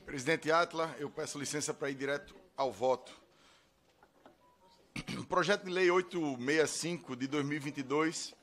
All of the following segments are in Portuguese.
Presidente Átila, eu peço licença para ir direto ao voto. O projeto de lei 865 de 2022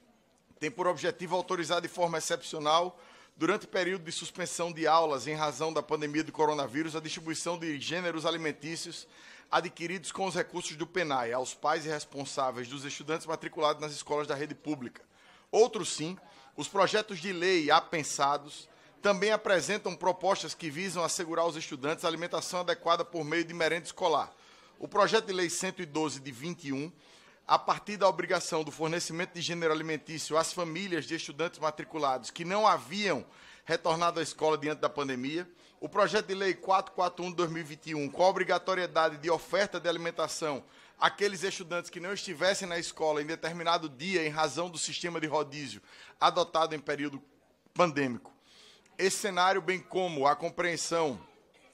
tem por objetivo autorizar de forma excepcional, durante o período de suspensão de aulas em razão da pandemia do coronavírus, a distribuição de gêneros alimentícios adquiridos com os recursos do PENAI aos pais e responsáveis dos estudantes matriculados nas escolas da rede pública. Outros sim, os projetos de lei apensados também apresentam propostas que visam assegurar aos estudantes a alimentação adequada por meio de merenda escolar. O projeto de lei 112 de 21, a partir da obrigação do fornecimento de gênero alimentício às famílias de estudantes matriculados que não haviam retornado à escola diante da pandemia, o projeto de lei 441 de 2021, com a obrigatoriedade de oferta de alimentação àqueles estudantes que não estivessem na escola em determinado dia em razão do sistema de rodízio adotado em período pandêmico. Esse cenário, bem como a compreensão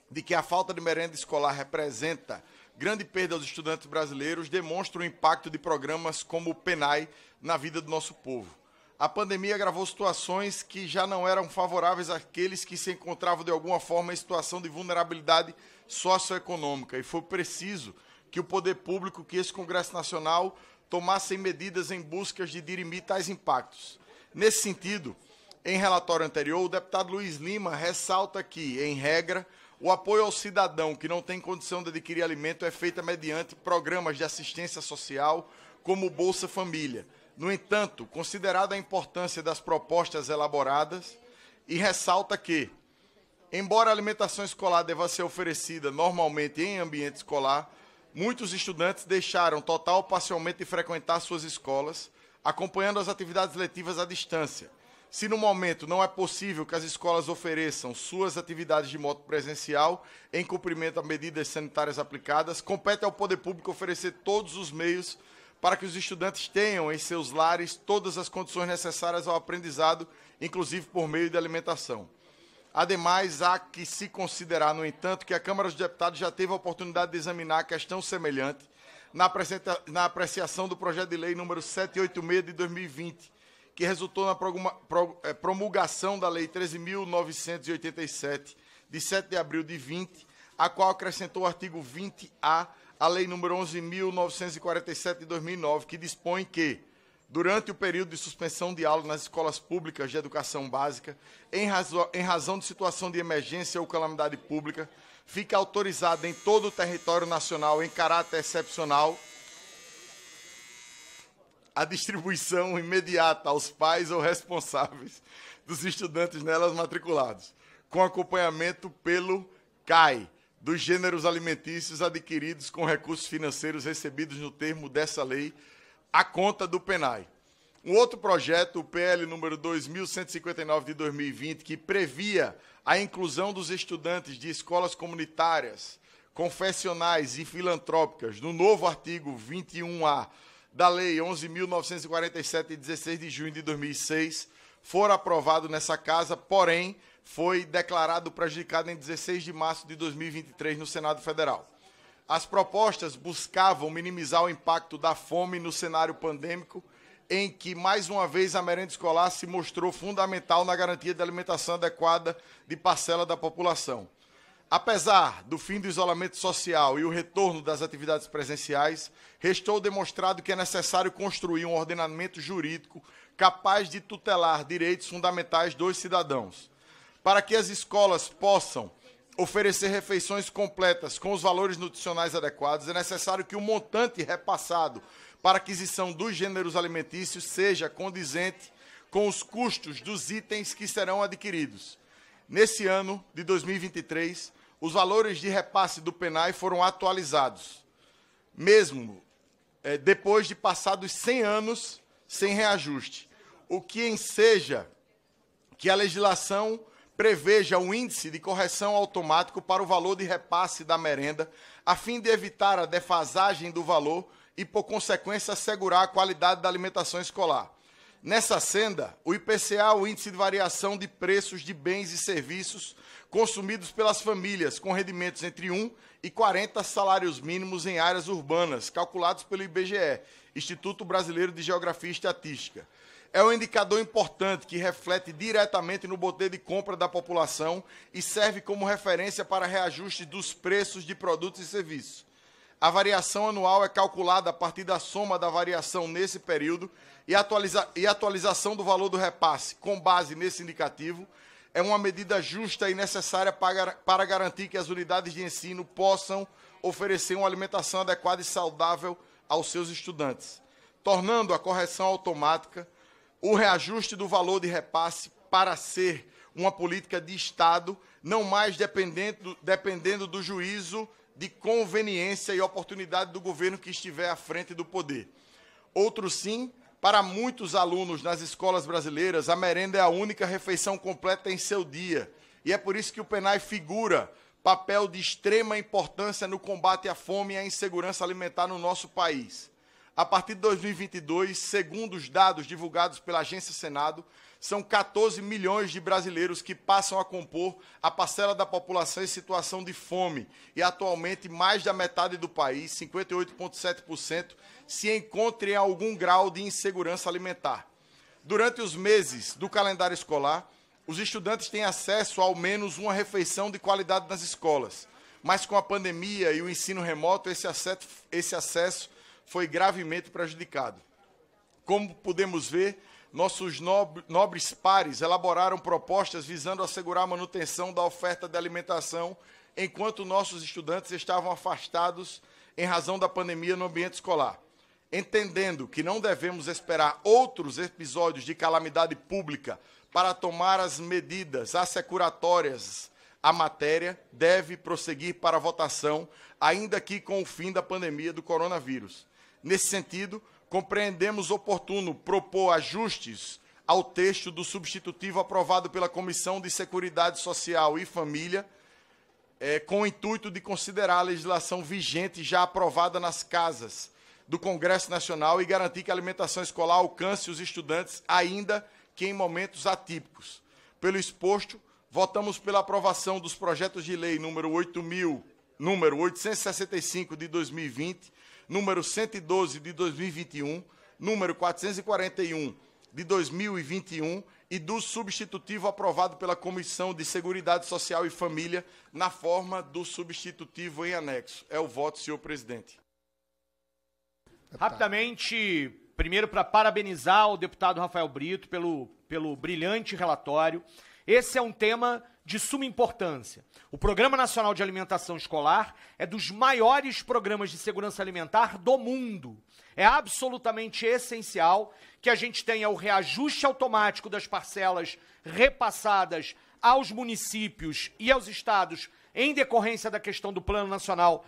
de que a falta de merenda escolar representa grande perda aos estudantes brasileiros, demonstra o impacto de programas como o PENAI na vida do nosso povo. A pandemia agravou situações que já não eram favoráveis àqueles que se encontravam de alguma forma em situação de vulnerabilidade socioeconômica, e foi preciso que o poder público, que esse Congresso Nacional, tomassem medidas em busca de dirimir tais impactos. Nesse sentido, em relatório anterior, o deputado Luiz Lima ressalta que, em regra, o apoio ao cidadão que não tem condição de adquirir alimento é feito mediante programas de assistência social, como o Bolsa Família. No entanto, considerada a importância das propostas elaboradas, e ressalta que, embora a alimentação escolar deva ser oferecida normalmente em ambiente escolar, muitos estudantes deixaram total ou parcialmente de frequentar suas escolas, acompanhando as atividades letivas à distância. Se no momento não é possível que as escolas ofereçam suas atividades de modo presencial, em cumprimento a medidas sanitárias aplicadas, compete ao poder público oferecer todos os meios para que os estudantes tenham em seus lares todas as condições necessárias ao aprendizado, inclusive por meio de alimentação. Ademais, há que se considerar, no entanto, que a Câmara dos Deputados já teve a oportunidade de examinar a questão semelhante na apreciação do projeto de lei número 786 de 2020, que resultou na promulgação da Lei 13.987, de 7 de abril de 20, a qual acrescentou o artigo 20A à Lei número 11.947, de 2009, que dispõe que, durante o período de suspensão de aulas nas escolas públicas de educação básica, em razão de situação de emergência ou calamidade pública, fica autorizada em todo o território nacional, em caráter excepcional, a distribuição imediata aos pais ou responsáveis dos estudantes nelas matriculados, com acompanhamento pelo CAI, dos gêneros alimentícios adquiridos com recursos financeiros recebidos no termo dessa lei, à conta do PENAI. Um outro projeto, o PL número 2159 de 2020, que previa a inclusão dos estudantes de escolas comunitárias, confessionais e filantrópicas no novo artigo 21A da Lei 11.947, de 16 de junho de 2006, for aprovado nessa casa, porém, foi declarado prejudicado em 16 de março de 2023 no Senado Federal. As propostas buscavam minimizar o impacto da fome no cenário pandêmico, em que, mais uma vez, a merenda escolar se mostrou fundamental na garantia de alimentação adequada de parcela da população. Apesar do fim do isolamento social e o retorno das atividades presenciais, restou demonstrado que é necessário construir um ordenamento jurídico capaz de tutelar direitos fundamentais dos cidadãos. Para que as escolas possam oferecer refeições completas com os valores nutricionais adequados, é necessário que o montante repassado para aquisição dos gêneros alimentícios seja condizente com os custos dos itens que serão adquiridos. Nesse ano de 2023, os valores de repasse do PENAI foram atualizados, mesmo depois de passados 100 anos sem reajuste, o que enseja que a legislação preveja um índice de correção automático para o valor de repasse da merenda, a fim de evitar a defasagem do valor e, por consequência, assegurar a qualidade da alimentação escolar. Nessa senda, o IPCA, o Índice de Variação de Preços de Bens e Serviços consumidos pelas famílias com rendimentos entre 1 e 40 salários mínimos em áreas urbanas, calculados pelo IBGE, Instituto Brasileiro de Geografia e Estatística. É um indicador importante que reflete diretamente no poder de compra da população e serve como referência para reajuste dos preços de produtos e serviços. A variação anual é calculada a partir da soma da variação nesse período e atualização do valor do repasse, com base nesse indicativo, é uma medida justa e necessária para garantir que as unidades de ensino possam oferecer uma alimentação adequada e saudável aos seus estudantes, tornando a correção automática o reajuste do valor de repasse para ser uma política de Estado, não mais dependendo do juízo de conveniência e oportunidade do governo que estiver à frente do poder. Outro sim, para muitos alunos nas escolas brasileiras, a merenda é a única refeição completa em seu dia, e é por isso que o PNAE figura papel de extrema importância no combate à fome e à insegurança alimentar no nosso país. A partir de 2022, segundo os dados divulgados pela Agência Senado, são 14 milhões de brasileiros que passam a compor a parcela da população em situação de fome e atualmente mais da metade do país, 58,7%, se encontra em algum grau de insegurança alimentar. Durante os meses do calendário escolar, os estudantes têm acesso a ao menos uma refeição de qualidade nas escolas, mas com a pandemia e o ensino remoto, esse acesso foi gravemente prejudicado. Como podemos ver, nossos nobres pares elaboraram propostas visando assegurar a manutenção da oferta de alimentação, enquanto nossos estudantes estavam afastados em razão da pandemia no ambiente escolar. Entendendo que não devemos esperar outros episódios de calamidade pública para tomar as medidas assecuratórias, a matéria deve prosseguir para a votação, ainda que com o fim da pandemia do coronavírus. Nesse sentido, compreendemos oportuno propor ajustes ao texto do substitutivo aprovado pela Comissão de Seguridade Social e Família, com o intuito de considerar a legislação vigente já aprovada nas casas do Congresso Nacional e garantir que a alimentação escolar alcance os estudantes, ainda que em momentos atípicos. Pelo exposto, votamos pela aprovação dos projetos de lei número 865 de 2020, número 112 de 2021, número 441 de 2021 e do substitutivo aprovado pela Comissão de Seguridade Social e Família na forma do substitutivo em anexo. É o voto, senhor presidente. Rapidamente, primeiro para parabenizar o deputado Rafael Brito pelo brilhante relatório. Esse é um tema de suma importância. O Programa Nacional de Alimentação Escolar é dos maiores programas de segurança alimentar do mundo. É absolutamente essencial que a gente tenha o reajuste automático das parcelas repassadas aos municípios e aos estados em decorrência da questão do Plano Nacional,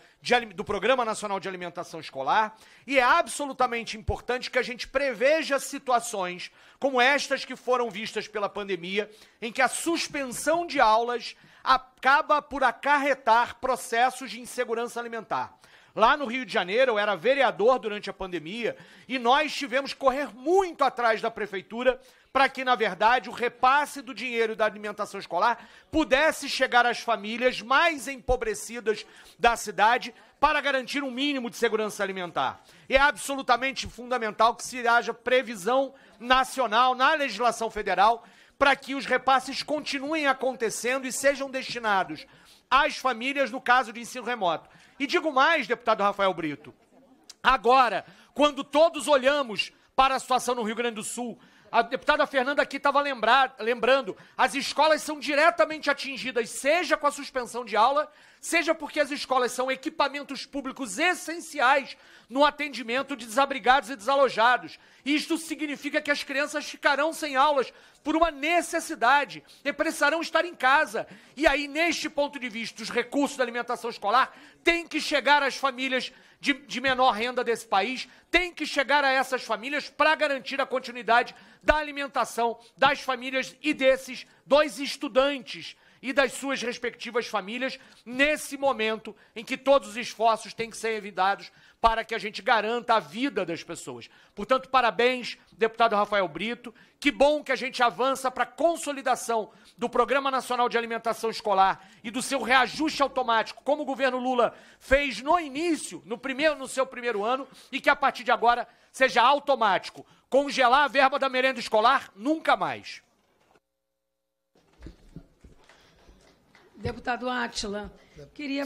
do Programa Nacional de Alimentação Escolar, e é absolutamente importante que a gente preveja situações como estas que foram vistas pela pandemia, em que a suspensão de aulas acaba por acarretar processos de insegurança alimentar. Lá no Rio de Janeiro, eu era vereador durante a pandemia e nós tivemos que correr muito atrás da prefeitura para que, na verdade, o repasse do dinheiro da alimentação escolar pudesse chegar às famílias mais empobrecidas da cidade para garantir um mínimo de segurança alimentar. É absolutamente fundamental que se haja previsão nacional na legislação federal para que os repasses continuem acontecendo e sejam destinados às famílias no caso de ensino remoto. E digo mais, deputado Rafael Brito, agora, quando todos olhamos para a situação no Rio Grande do Sul, a deputada Fernanda aqui estava lembrando, as escolas são diretamente atingidas, seja com a suspensão de aula, seja porque as escolas são equipamentos públicos essenciais no atendimento de desabrigados e desalojados. E isto significa que as crianças ficarão sem aulas por uma necessidade e precisarão estar em casa. E aí, neste ponto de vista, os recursos da alimentação escolar têm que chegar às famílias de menor renda desse país, têm que chegar a essas famílias para garantir a continuidade da alimentação das famílias e desses dois estudantes e das suas respectivas famílias, nesse momento em que todos os esforços têm que ser evitados para que a gente garanta a vida das pessoas. Portanto, parabéns, deputado Rafael Brito. Que bom que a gente avança para a consolidação do Programa Nacional de Alimentação Escolar e do seu reajuste automático, como o governo Lula fez no início, no seu primeiro ano, e que a partir de agora seja automático, Congelar a verba da merenda escolar, nunca mais. Deputado Átila, queria...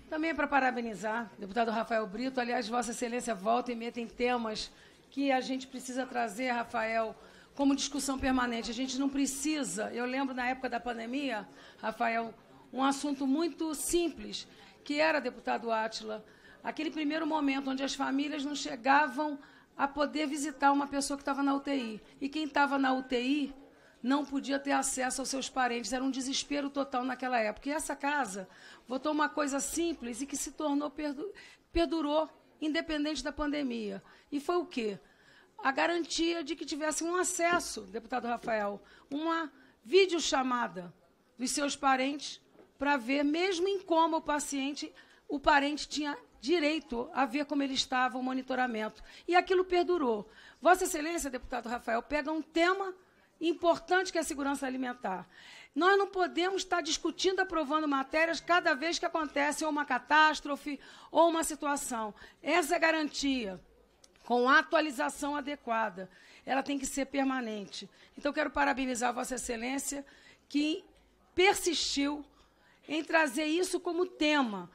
Também para parabenizar, deputado Rafael Brito. Aliás, Vossa Excelência volta e meia tem temas que a gente precisa trazer, Rafael, como discussão permanente. A gente não precisa... Eu lembro, na época da pandemia, Rafael, um assunto muito simples, que era, deputado Átila, aquele primeiro momento onde as famílias não chegavam a poder visitar uma pessoa que estava na UTI. E quem estava na UTI não podia ter acesso aos seus parentes. Era um desespero total naquela época. E essa casa votou uma coisa simples e que se tornou, perdurou, independente da pandemia. E foi o quê? A garantia de que tivesse um acesso, deputado Rafael, uma videochamada dos seus parentes para ver, mesmo em coma o parente tinha direito a ver como ele estava, o monitoramento. E aquilo perdurou. Vossa Excelência, deputado Rafael, pega um tema importante, que é a segurança alimentar. Nós não podemos estar discutindo, aprovando matérias cada vez que acontece ou uma catástrofe ou uma situação. Essa é a garantia, com atualização adequada. Ela tem que ser permanente. Então, quero parabenizar Vossa Excelência, que persistiu em trazer isso como tema.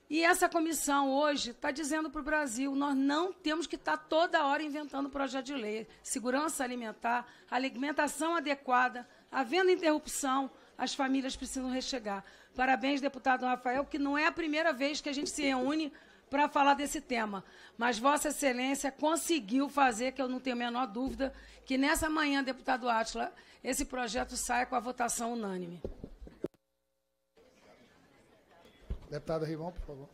E essa comissão hoje está dizendo para o Brasil, nós não temos que estar toda hora inventando projeto de lei. Segurança alimentar, alimentação adequada, havendo interrupção, as famílias precisam rechegar. Parabéns, deputado Rafael, que não é a primeira vez que a gente se reúne para falar desse tema. Mas Vossa Excelência conseguiu fazer, que eu não tenho a menor dúvida, que nessa manhã, deputado Átila, esse projeto saia com a votação unânime. Deputado Rivon, por favor.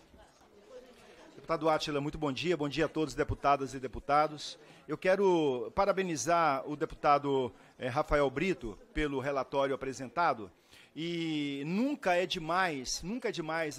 Deputado Átila, muito bom dia a todos, deputadas e deputados. Eu quero parabenizar o deputado Rafael Brito pelo relatório apresentado. E nunca é demais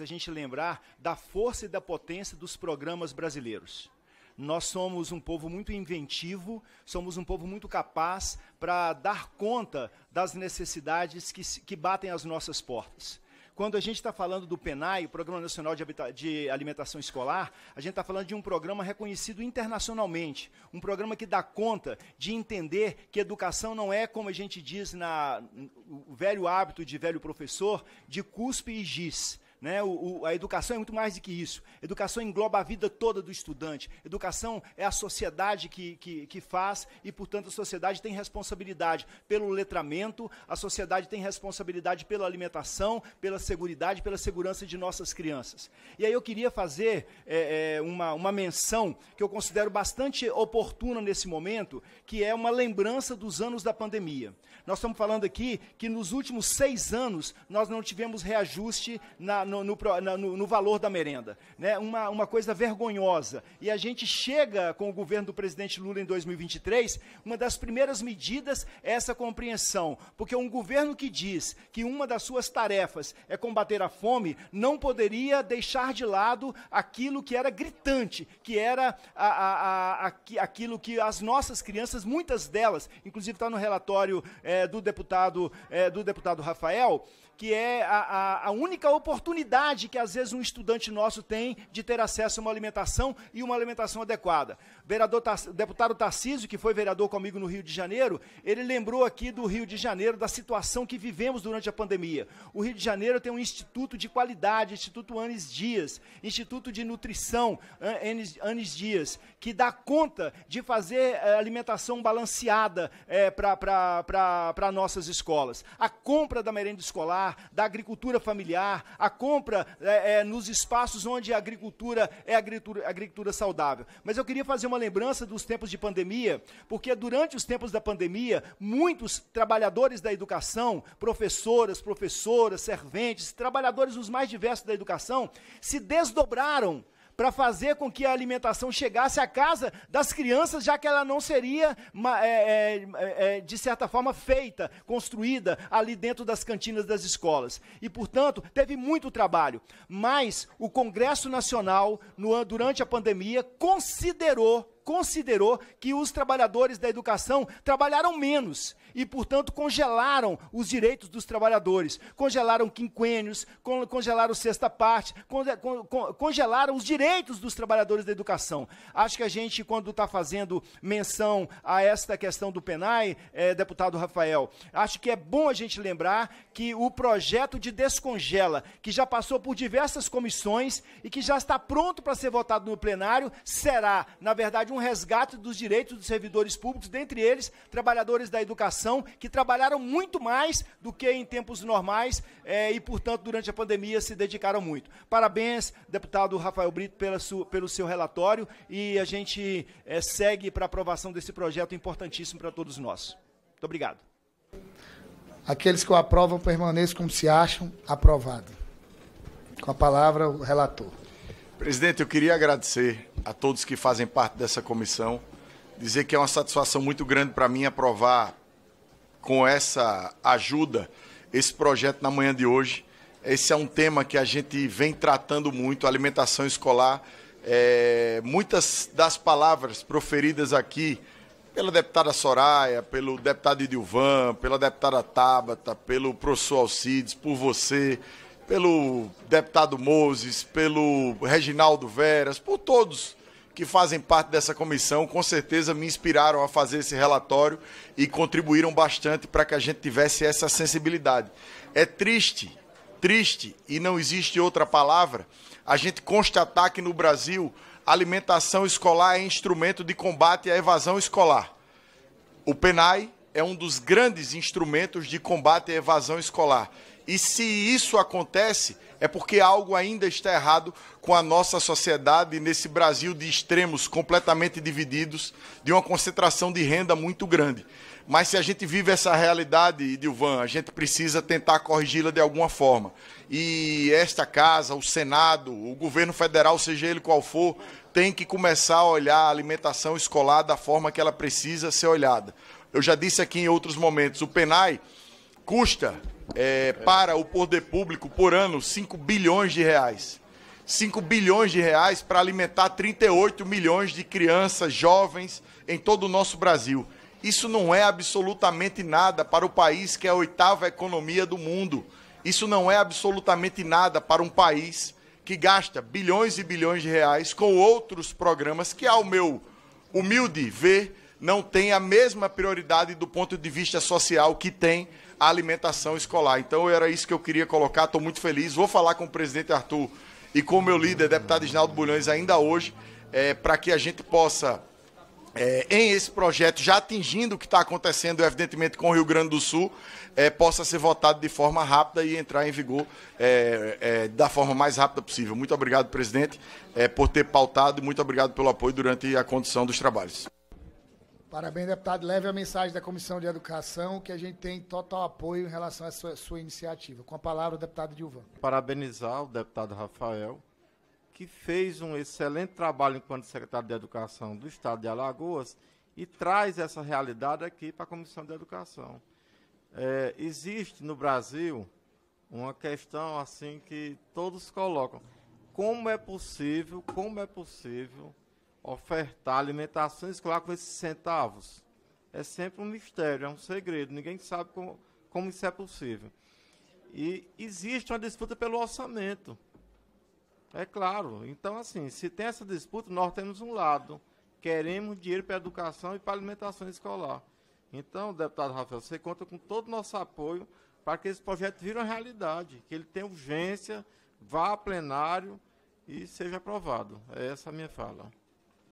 a gente lembrar da força e da potência dos programas brasileiros. Nós somos um povo muito inventivo, somos um povo muito capaz para dar conta das necessidades que batem às nossas portas. Quando a gente está falando do PNAE, o Programa Nacional de Alimentação Escolar, a gente está falando de um programa reconhecido internacionalmente, um programa que dá conta de entender que educação não é, como a gente diz o velho hábito de velho professor, de cuspe e giz. Né? A educação é muito mais do que isso. Educação engloba a vida toda do estudante. Educação é a sociedade que faz e, portanto, a sociedade tem responsabilidade pelo letramento, a sociedade tem responsabilidade pela alimentação, pela seguridade, pela segurança de nossas crianças. E aí eu queria fazer uma menção que eu considero bastante oportuna nesse momento, que é uma lembrança dos anos da pandemia. Nós estamos falando aqui que nos últimos 6 anos nós não tivemos reajuste no valor da merenda, né? Uma coisa vergonhosa. E a gente chega com o governo do presidente Lula em 2023, uma das primeiras medidas é essa compreensão, porque um governo que diz que uma das suas tarefas é combater a fome, não poderia deixar de lado aquilo que era gritante, que era aquilo que as nossas crianças, muitas delas, inclusive está no relatório do deputado Rafael, que é a única oportunidade que, às vezes, um estudante nosso tem de ter acesso a uma alimentação e uma alimentação adequada. O deputado Tarcísio, que foi vereador comigo no Rio de Janeiro, ele lembrou aqui do Rio de Janeiro, da situação que vivemos durante a pandemia. O Rio de Janeiro tem um instituto de qualidade, Instituto Anis Dias, Instituto de Nutrição Anis Dias, que dá conta de fazer alimentação balanceada para nossas escolas. A compra da merenda escolar, da agricultura familiar, a compra nos espaços onde a agricultura é agricultura saudável. Mas eu queria fazer uma lembrança dos tempos de pandemia, porque durante os tempos da pandemia, muitos trabalhadores da educação, professoras, serventes, trabalhadores os mais diversos da educação, se desdobraram para fazer com que a alimentação chegasse à casa das crianças, já que ela não seria, de certa forma, feita, construída ali dentro das cantinas das escolas. E, portanto, teve muito trabalho. Mas o Congresso Nacional, durante a pandemia, considerou considerou que os trabalhadores da educação trabalharam menos e, portanto, congelaram os direitos dos trabalhadores, congelaram quinquênios, congelaram sexta parte, congelaram os direitos dos trabalhadores da educação. Acho que a gente, quando está fazendo menção a esta questão do PENAI, deputado Rafael, acho que é bom a gente lembrar que o projeto de descongela, que já passou por diversas comissões e que já está pronto para ser votado no plenário, será, na verdade, um resgate dos direitos dos servidores públicos, dentre eles, trabalhadores da educação, que trabalharam muito mais do que em tempos normais e, portanto, durante a pandemia se dedicaram muito. Parabéns, deputado Rafael Brito, pelo seu relatório, e a gente segue para a aprovação desse projeto importantíssimo para todos nós. Muito obrigado. Aqueles que o aprovam permaneçam como se acham. Aprovado. Com a palavra, o relator. Presidente, eu queria agradecer a todos que fazem parte dessa comissão, dizer que é uma satisfação muito grande para mim aprovar com essa ajuda esse projeto na manhã de hoje. Esse é um tema que a gente vem tratando muito, alimentação escolar. Muitas das palavras proferidas aqui pela deputada Soraya, pelo deputado Idilvan, pela deputada Tabata, pelo professor Alcides, por você, pelo deputado Moses, pelo Reginaldo Veras, por todos que fazem parte dessa comissão, com certeza me inspiraram a fazer esse relatório e contribuíram bastante para que a gente tivesse essa sensibilidade. É triste, e não existe outra palavra, a gente constatar que no Brasil a alimentação escolar é instrumento de combate à evasão escolar. O PENAI é um dos grandes instrumentos de combate à evasão escolar. E se isso acontece, é porque algo ainda está errado com a nossa sociedade nesse Brasil de extremos completamente divididos, de uma concentração de renda muito grande. Mas se a gente vive essa realidade, Idilvan, a gente precisa tentar corrigi-la de alguma forma. E esta casa, o Senado, o governo federal, seja ele qual for, tem que começar a olhar a alimentação escolar da forma que ela precisa ser olhada. Eu já disse aqui em outros momentos, o PENAI custa para o poder público por ano 5 bilhões de reais. 5 bilhões de reais para alimentar 38 milhões de crianças, jovens em todo o nosso Brasil. Isso não é absolutamente nada para o país que é a 8ª economia do mundo. Isso não é absolutamente nada para um país que gasta bilhões e bilhões de reais com outros programas que, ao meu humilde ver, não tem a mesma prioridade do ponto de vista social que tem a alimentação escolar. Então, era isso que eu queria colocar, estou muito feliz. Vou falar com o presidente Arthur e com o meu líder, deputado Isnaldo Bulhões, ainda hoje, para que a gente possa, em esse projeto, já atingindo o que está acontecendo, evidentemente, com o Rio Grande do Sul, possa ser votado de forma rápida e entrar em vigor da forma mais rápida possível. Muito obrigado, presidente, por ter pautado e muito obrigado pelo apoio durante a condução dos trabalhos. Parabéns, deputado. Leve a mensagem da Comissão de Educação, que a gente tem total apoio em relação à sua iniciativa. Com a palavra, o deputado Idilvan. Parabenizar o deputado Rafael, que fez um excelente trabalho enquanto secretário de Educação do Estado de Alagoas e traz essa realidade aqui para a Comissão de Educação. Existe no Brasil uma questão assim que todos colocam. Como é possível ofertar alimentação escolar com esses centavos? É sempre um mistério, é um segredo, ninguém sabe como isso é possível. E existe uma disputa pelo orçamento. É claro. Então, assim, se tem essa disputa, nós temos um lado. Queremos dinheiro para a educação e para a alimentação escolar. Então, deputado Rafael, você conta com todo o nosso apoio para que esse projeto vire uma realidade, que ele tenha urgência, vá a plenário e seja aprovado. É essa a minha fala.